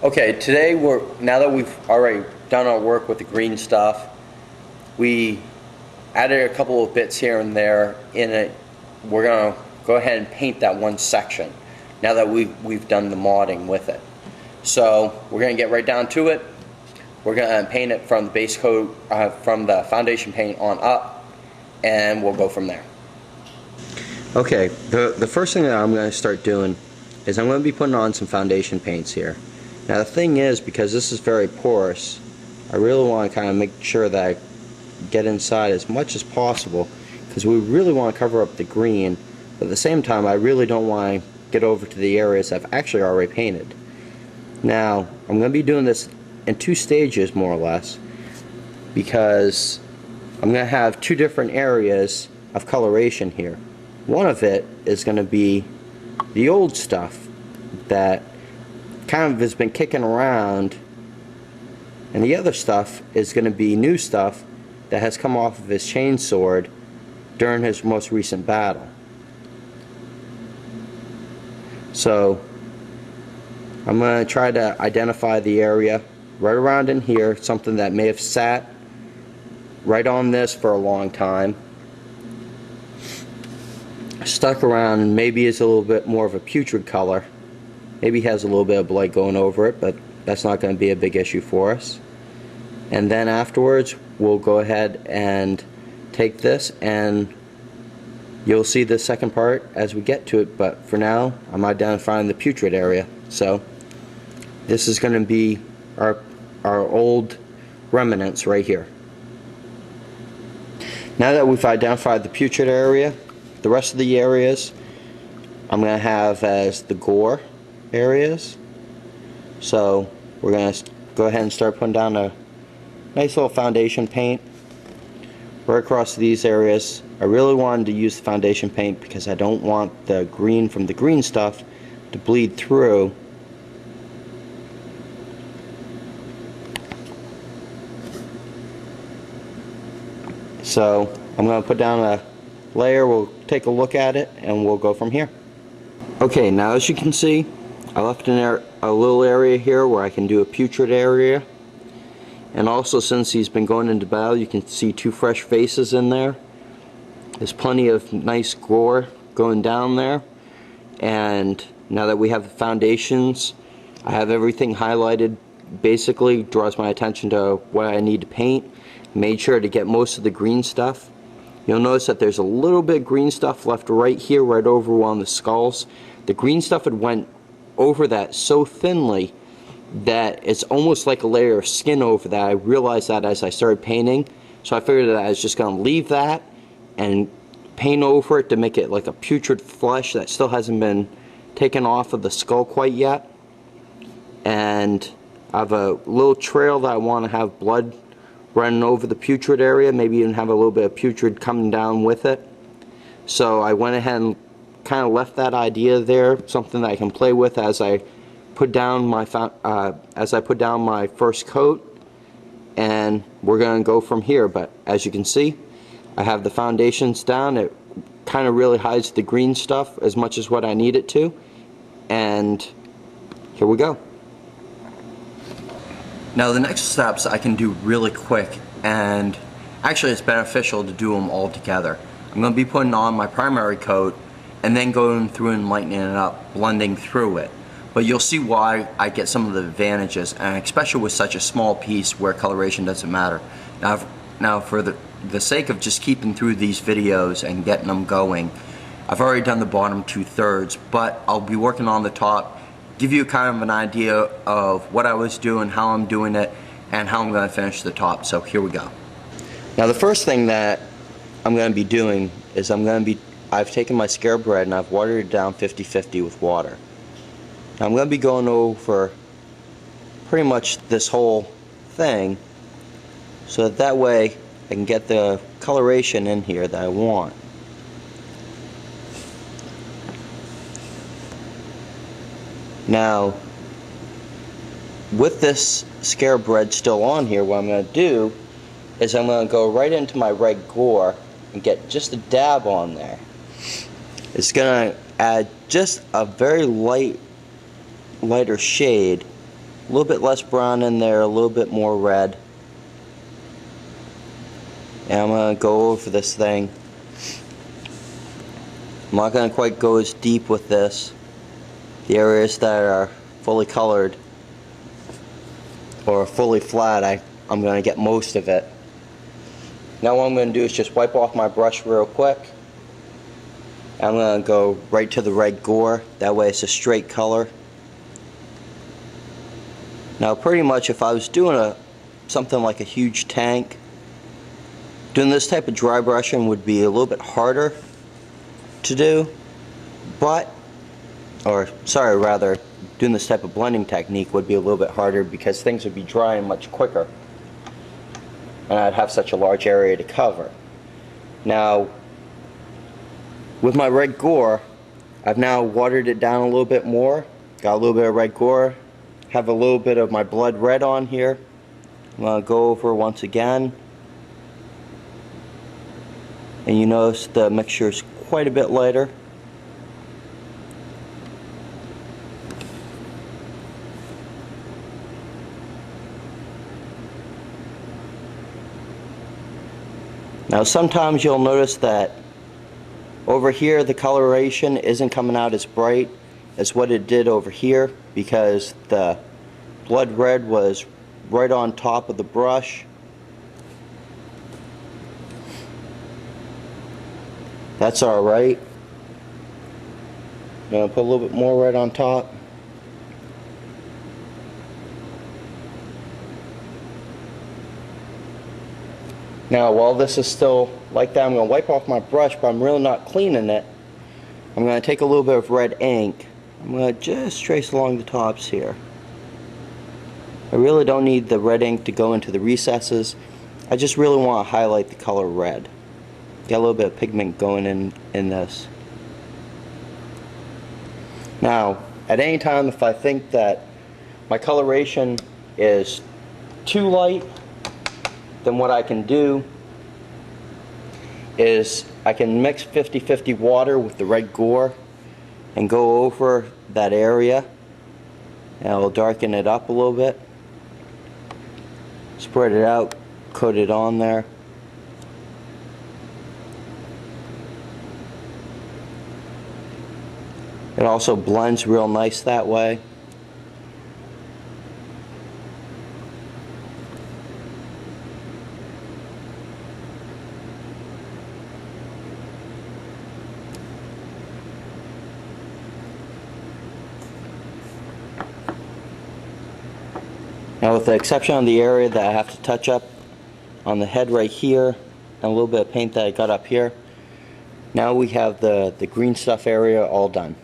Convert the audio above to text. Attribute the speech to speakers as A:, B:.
A: Okay, today now that we've already done our work with the green stuff, we added a couple of bits here and there in it. We're gonna go ahead and paint that one section now that we've done the modding with it. So we're gonna get right down to it. We're gonna paint it from the base coat, from the foundation paint on up, and we'll go from there. Okay, the first thing that I'm gonna start doing is I'm gonna be putting on some foundation paints here. Now the thing is, because this is very porous, I really want to kind of make sure that I get inside as much as possible, because we really want to cover up the green, but at the same time I really don't want to get over to the areas I've actually already painted. Now I'm going to be doing this in two stages more or less, because I'm going to have two different areas of coloration here. One of it is going to be the old stuff that kind of has been kicking around, and the other stuff is going to be new stuff that has come off of his chainsword during his most recent battle. So I'm going to try to identify the area right around in here, something that may have sat right on this for a long time, stuck around, and maybe is a little bit more of a putrid color. Maybe has a little bit of blight going over it, but that's not going to be a big issue for us. And then afterwards we'll go ahead and take this, and you'll see the second part as we get to it, but for now I'm identifying the putrid area. So this is going to be our old remnants right here. Now that we've identified the putrid area, the rest of the areas I'm going to have as the gore areas. So we're going to go ahead and start putting down a nice little foundation paint right across these areas. I really wanted to use the foundation paint because I don't want the green from the green stuff to bleed through. So I'm going to put down a layer, we'll take a look at it, and we'll go from here. Okay, now as you can see, I left a little area here where I can do a putrid area, and also since he's been going into battle, you can see two fresh faces in there. There's plenty of nice gore going down there, and now that we have the foundations, I have everything highlighted. Basically draws my attention to what I need to paint. Made sure to get most of the green stuff. You'll notice that there's a little bit of green stuff left right here, right over one of the skulls. The green stuff had went over that so thinly that it's almost like a layer of skin over that. I realized that as I started painting, so I figured that I was just going to leave that and paint over it to make it like a putrid flesh that still hasn't been taken off of the skull quite yet. And I have a little trail that I want to have blood running over the putrid area, maybe even have a little bit of putrid coming down with it. So I went ahead and kind of left that idea there, something that I can play with as I put down my first coat, and we're going to go from here. But as you can see, I have the foundations down. It kind of really hides the green stuff as much as what I need it to, and here we go. Now the next steps I can do really quick, and actually it's beneficial to do them all together. I'm going to be putting on my primary coat and then going through and lightening it up, blending through it. But you'll see why I get some of the advantages, and especially with such a small piece where coloration doesn't matter. Now for the sake of just keeping through these videos and getting them going, I've already done the bottom 2/3, but I'll be working on the top, give you kind of an idea of what I was doing, how I'm doing it, and how I'm going to finish the top. So here we go. Now the first thing that I'm going to be doing is I've taken my scarab red and I've watered it down 50-50 with water. Now I'm going to be going over pretty much this whole thing, so that way I can get the coloration in here that I want. Now with this scarab red still on here, what I'm going to do is I'm going to go right into my red gore and get just a dab on there. It's going to add just a very lighter shade A little bit less brown in there, a little bit more red. And I'm going to go over this thing. I'm not going to quite go as deep with this. The areas that are fully colored or fully flat, I'm going to get most of it. Now what I'm going to do is just wipe off my brush real quick. I'm going to go right to the red gore. That way it's a straight color. Now pretty much if I was doing something like a huge tank, doing this type of dry brushing would be a little bit harder to do, rather doing this type of blending technique would be a little bit harder because things would be drying much quicker and I'd have such a large area to cover. Now with my red gore, I've now watered it down a little bit more, got a little bit of red gore, have a little bit of my blood red on here. I'm going to go over once again. And you notice the mixture is quite a bit lighter. Now sometimes you'll notice that over here the coloration isn't coming out as bright as what it did over here because the blood red was right on top of the brush. That's alright. I'm going to put a little bit more red on top. Now while this is still like that, I'm going to wipe off my brush, but I'm really not cleaning it. I'm going to take a little bit of red ink. I'm going to just trace along the tops here. I really don't need the red ink to go into the recesses. I just really want to highlight the color red. Get a little bit of pigment going in this. Now, at any time if I think that my coloration is too light, then what I can do is I can mix 50-50 water with the red gore and go over that area and I'll darken it up a little bit. Spread it out, coat it on there. It also blends real nice that way. Now with the exception of the area that I have to touch up on the head right here and a little bit of paint that I got up here, now we have the green stuff area all done.